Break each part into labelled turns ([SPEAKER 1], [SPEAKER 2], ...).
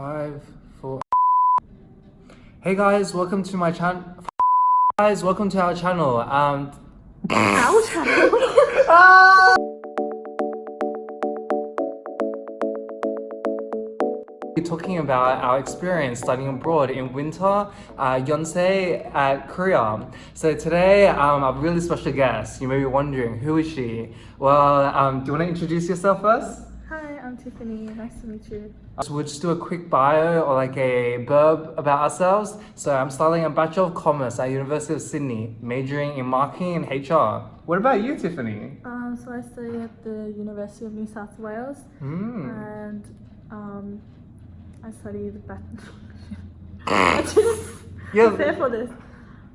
[SPEAKER 1] 5, 4. Hey guys, welcome to my channel. Guys, welcome to our channel.
[SPEAKER 2] Our channel.
[SPEAKER 1] We're talking about our experience studying abroad in winter, Yonsei at Korea. So today, a really special guest. You may be wondering, who is she? Well, do you want to introduce yourself first?
[SPEAKER 2] Hi, I'm Tiffany. Nice to meet you.
[SPEAKER 1] So we'll just do a quick bio or like a blurb about ourselves. So I'm studying a Bachelor of Commerce at University of Sydney, majoring in marketing and HR. What about you, Tiffany?
[SPEAKER 2] So I study at the University of New South Wales, and I study the I didn't prepare for this.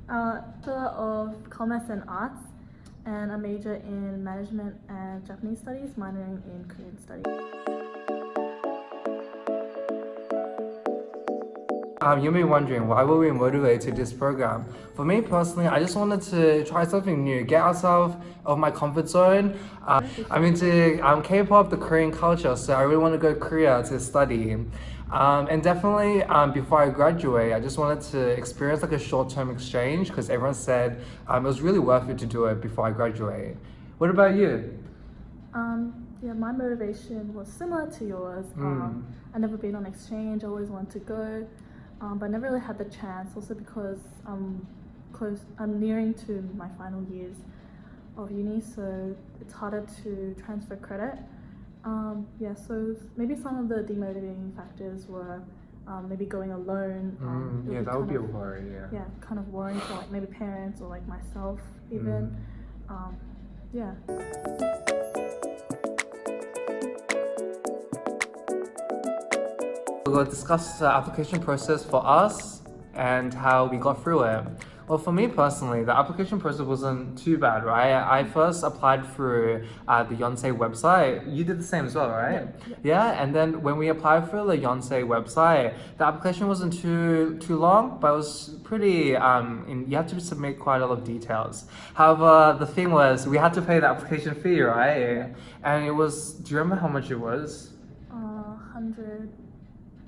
[SPEAKER 2] Bachelor of Commerce and Arts, and a major in Management and Japanese Studies, minoring in Korean Studies.
[SPEAKER 1] You may be wondering, why were we motivated to this program? For me personally, I just wanted to try something new, get ourselves of my comfort zone. I'm into K-pop, the Korean culture, so I really want to go to Korea to study. And definitely before I graduate, I just wanted to experience like a short-term exchange because everyone said it was really worth it to do it before I graduate. What about you?
[SPEAKER 2] Yeah, my motivation was similar to yours. I've never been on exchange, I always wanted to go. But I never really had the chance, also because I'm nearing to my final years of uni, so it's harder to transfer credit. So maybe some of the demotivating factors were maybe going alone.
[SPEAKER 1] Yeah, that would be a worry, yeah.
[SPEAKER 2] Yeah, kind of worrying for like maybe parents or like myself even. Yeah.
[SPEAKER 1] We'll discuss the application process for us and how we got through it. Well, for me personally, the application process wasn't too bad, right? I first applied through the Yonsei website. You did the same as well, right? Yeah, and then when we applied through the Yonsei website, the application wasn't too long, but it was pretty, you had to submit quite a lot of details. However, the thing was, we had to pay the application fee, right? And it was, do you remember how much it was?
[SPEAKER 2] 100.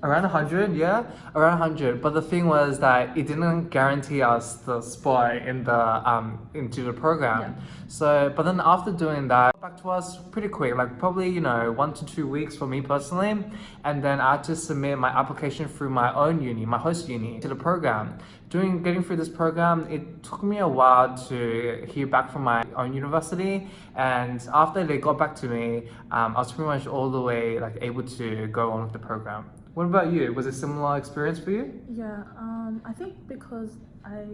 [SPEAKER 1] Around 100, yeah? Around 100. But the thing was that it didn't guarantee us the spot in the into the program.
[SPEAKER 2] Yeah.
[SPEAKER 1] So, but then after doing that, it got back to us pretty quick, like probably, 1 to 2 weeks for me personally. And then I had to submit my application through my own uni, my host uni, to the program. Getting through this program, it took me a while to hear back from my own university. And after they got back to me, I was pretty much all the way like able to go on with the program. What about you? Was it a similar experience for you?
[SPEAKER 2] Yeah, I think because I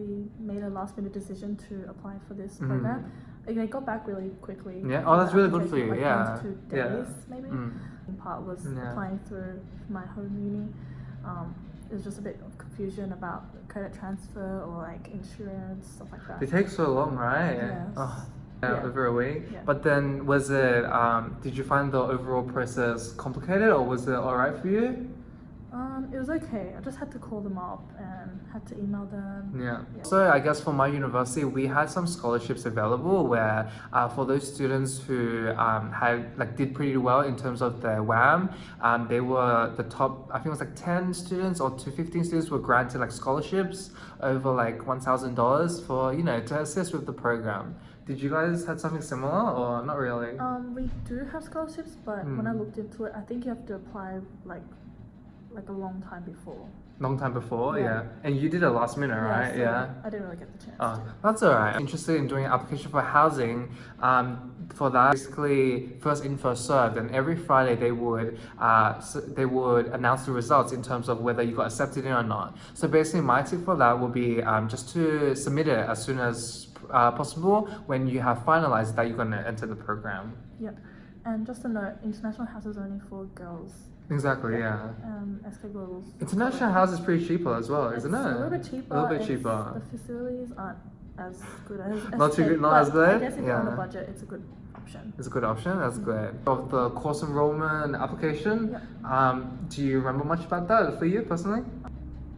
[SPEAKER 2] made a last-minute decision to apply for this program, like, I got back really quickly.
[SPEAKER 1] Yeah. Oh, that's really good for you.
[SPEAKER 2] Like
[SPEAKER 1] Yeah.
[SPEAKER 2] 1 to 2 days, maybe. Part was applying through my home uni. It was just a bit of confusion about credit transfer or like insurance, stuff like that.
[SPEAKER 1] It takes so long, right?
[SPEAKER 2] Yes.
[SPEAKER 1] Oh,
[SPEAKER 2] Yeah.
[SPEAKER 1] over a week.
[SPEAKER 2] Yeah.
[SPEAKER 1] But then was it, did you find the overall process complicated or was it alright for you?
[SPEAKER 2] It was okay. I just had to call them up and had to email them.
[SPEAKER 1] Yeah. So I guess for my university, we had some scholarships available where for those students who did pretty well in terms of their WAM, they were the top, I think it was like 10 students or to 15 students were granted like scholarships over like $1,000 for, to assist with the program. Did you guys have something similar or not really?
[SPEAKER 2] We do have scholarships, but when I looked into it, I think you have to apply like a long time before.
[SPEAKER 1] Long time before,
[SPEAKER 2] Yeah.
[SPEAKER 1] yeah. And you did it last minute, right?
[SPEAKER 2] So
[SPEAKER 1] Yeah.
[SPEAKER 2] I didn't really get the chance.
[SPEAKER 1] Oh, that's alright. Interested in doing an application for housing. For that, basically first in, first served, and every Friday they would announce the results in terms of whether you got accepted in or not. So basically, my tip for that would be just to submit it as soon as possible when you have finalized that you're going to enter the program.
[SPEAKER 2] Yep. And just a note, international house is only for girls.
[SPEAKER 1] Exactly, yeah.
[SPEAKER 2] SK Global's
[SPEAKER 1] International house is pretty cheaper as well, isn't it?
[SPEAKER 2] It's a little bit cheaper.
[SPEAKER 1] A little bit cheaper.
[SPEAKER 2] The facilities aren't as good as
[SPEAKER 1] Not too good, not
[SPEAKER 2] but
[SPEAKER 1] as good?
[SPEAKER 2] I guess if you're on a
[SPEAKER 1] Yeah.
[SPEAKER 2] budget, it's a good option.
[SPEAKER 1] It's a good option, that's good. Of the course enrollment application, do you remember much about that for you personally?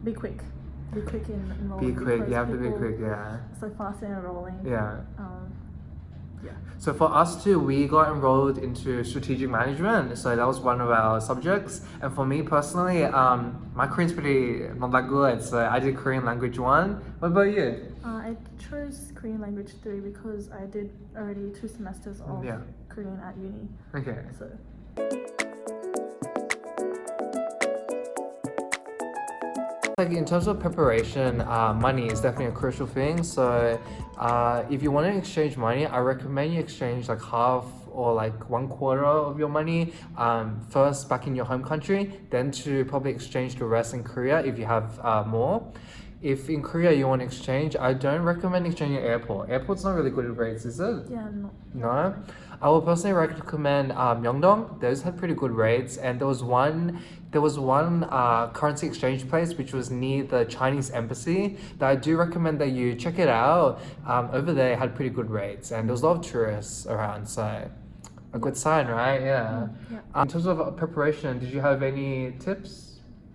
[SPEAKER 2] Be quick. Be quick in enrolling.
[SPEAKER 1] Be quick,
[SPEAKER 2] because
[SPEAKER 1] you have to be
[SPEAKER 2] people
[SPEAKER 1] quick, yeah.
[SPEAKER 2] So fast in enrolling.
[SPEAKER 1] Yeah.
[SPEAKER 2] Yeah.
[SPEAKER 1] So for us too, we got enrolled into strategic management. So that was one of our subjects. And for me personally, my Korean's pretty not that good. So I did Korean language 1. What about you?
[SPEAKER 2] I chose Korean language 3 because I did already 2 semesters of
[SPEAKER 1] Yeah.
[SPEAKER 2] Korean at uni.
[SPEAKER 1] Okay.
[SPEAKER 2] So
[SPEAKER 1] Like in terms of preparation, money is definitely a crucial thing. So if you want to exchange money, I recommend you exchange like half or like 1/4 of your money first back in your home country, then to probably exchange the rest in Korea if you have more. If in Korea you want to exchange, I don't recommend exchanging at airport. Airport's not really good at rates, is it?
[SPEAKER 2] yeah, no.
[SPEAKER 1] No, I would personally recommend Myeongdong. Those had pretty good rates, and there was one currency exchange place which was near the Chinese embassy that I do recommend that you check it out. Over there it had pretty good rates, and there was a lot of tourists around, so a good sign, right? Yeah.
[SPEAKER 2] Yeah.
[SPEAKER 1] In terms of preparation, did you have any tips?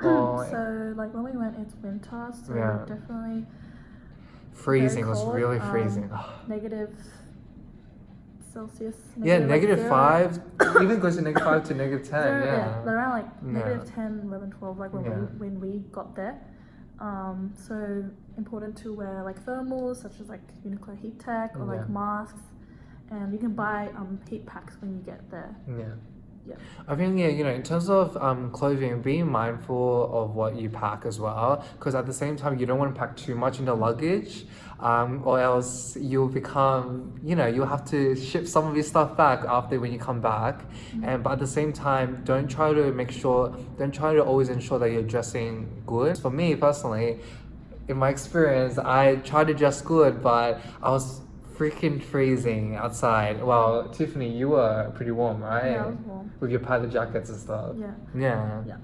[SPEAKER 1] Or
[SPEAKER 2] So like when we went, it's winter, so
[SPEAKER 1] Yeah.
[SPEAKER 2] definitely
[SPEAKER 1] freezing? It was
[SPEAKER 2] cold,
[SPEAKER 1] really freezing.
[SPEAKER 2] negative Celsius.
[SPEAKER 1] Yeah,
[SPEAKER 2] like
[SPEAKER 1] negative
[SPEAKER 2] zero.
[SPEAKER 1] 5, even goes to -5 to -10.
[SPEAKER 2] Zero,
[SPEAKER 1] Yeah.
[SPEAKER 2] around like
[SPEAKER 1] Yeah.
[SPEAKER 2] negative 10, 11, 12, like
[SPEAKER 1] Yeah.
[SPEAKER 2] when we got there. So important to wear like thermals such as like Uniqlo Heat Tech or like
[SPEAKER 1] Yeah.
[SPEAKER 2] masks, and you can buy heat packs when you get there.
[SPEAKER 1] Yeah.
[SPEAKER 2] Yeah.
[SPEAKER 1] I think, yeah, you know, in terms of clothing, being mindful of what you pack as well, because at the same time, you don't want to pack too much in the luggage, or else you'll become, you know, you'll have to ship some of your stuff back after when you come back. And but at the same time, don't try to always ensure that you're dressing good. For me personally, in my experience, I tried to dress good, but I was freaking freezing outside. Well, Tiffany, you were pretty warm, right?
[SPEAKER 2] Yeah, I was warm.
[SPEAKER 1] With your padded jackets and stuff.
[SPEAKER 2] Yeah.
[SPEAKER 1] Yeah.
[SPEAKER 2] Yeah.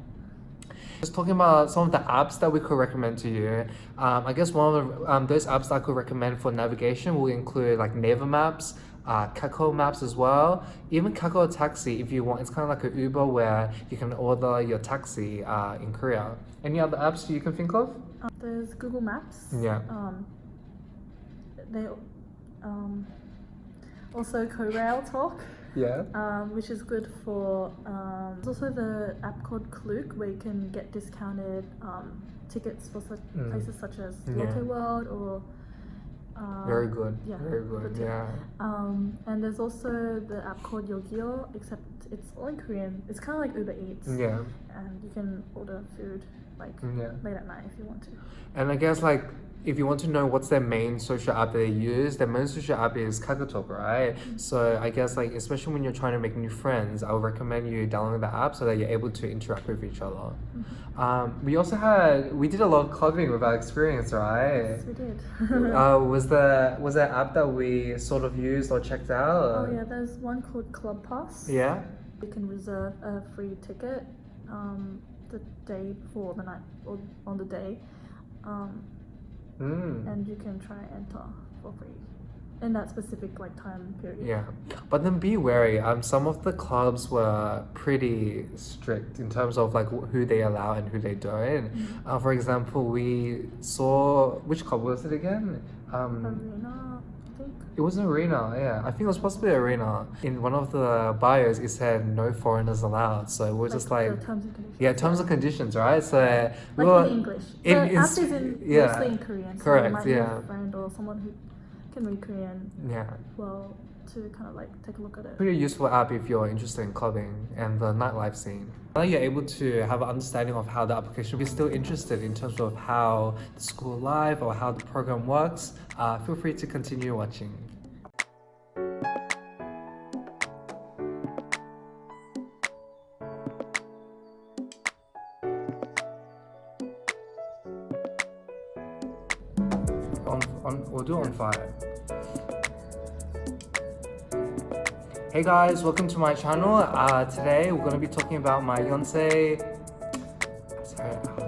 [SPEAKER 1] Just talking about some of the apps that we could recommend to you. I guess one of those apps that I could recommend for navigation will include like Naver Maps, Kakao Maps as well, even Kakao Taxi if you want. It's kind of like an Uber where you can order your taxi in Korea. Any other apps you can think of?
[SPEAKER 2] There's Google Maps.
[SPEAKER 1] Yeah.
[SPEAKER 2] They also Korail Talk,
[SPEAKER 1] Yeah.
[SPEAKER 2] which is good for. There's also the app called Klook where you can get discounted tickets for such places such as
[SPEAKER 1] Yeah.
[SPEAKER 2] Lotte World or.
[SPEAKER 1] Very good.
[SPEAKER 2] Yeah,
[SPEAKER 1] Very good.
[SPEAKER 2] tip.
[SPEAKER 1] Yeah.
[SPEAKER 2] And there's also the app called Yogyo, except it's all in Korean. It's kind of like Uber Eats.
[SPEAKER 1] Yeah.
[SPEAKER 2] And you can order food like
[SPEAKER 1] Yeah.
[SPEAKER 2] late at night if you want to.
[SPEAKER 1] And I guess like if you want to know what's their main social app that they use, their main social app is KakaoTalk, right? So I guess like especially when you're trying to make new friends, I would recommend you downloading the app so that you're able to interact with each other. We did a lot of clubbing with our experience, right?
[SPEAKER 2] Yes, we did.
[SPEAKER 1] Was there app that we sort of used or checked out?
[SPEAKER 2] Oh yeah, there's one called Club Pass.
[SPEAKER 1] Yeah.
[SPEAKER 2] You can reserve a free ticket the day before the night or on the day, and you can try and enter for free in that specific like time period.
[SPEAKER 1] Yeah, but then be wary. Some of the clubs were pretty strict in terms of like who they allow and who they don't. For example, we saw, which club was it again?
[SPEAKER 2] Arena, I think.
[SPEAKER 1] It was an Arena. Yeah, I think it was possibly Arena. In one of the bios, it said no foreigners allowed. So we're just like,
[SPEAKER 2] the terms and conditions.
[SPEAKER 1] yeah, terms and conditions, right? So we
[SPEAKER 2] Like
[SPEAKER 1] were
[SPEAKER 2] in English.
[SPEAKER 1] in-
[SPEAKER 2] The
[SPEAKER 1] in
[SPEAKER 2] app
[SPEAKER 1] s-
[SPEAKER 2] is in
[SPEAKER 1] yeah,
[SPEAKER 2] mostly in Korean. So
[SPEAKER 1] correct,
[SPEAKER 2] you might need
[SPEAKER 1] yeah.
[SPEAKER 2] a friend or someone who can read Korean
[SPEAKER 1] yeah.
[SPEAKER 2] well to kind of like take a look at it.
[SPEAKER 1] Pretty useful app if you're interested in clubbing and the nightlife scene. Now you're able to have an understanding of how the application, if you're still interested in terms of how the school life or how the program works, feel free to continue watching. We'll do it on fire. Hey guys, welcome to my channel. Today we're going to be talking about my Yonsei. Sorry,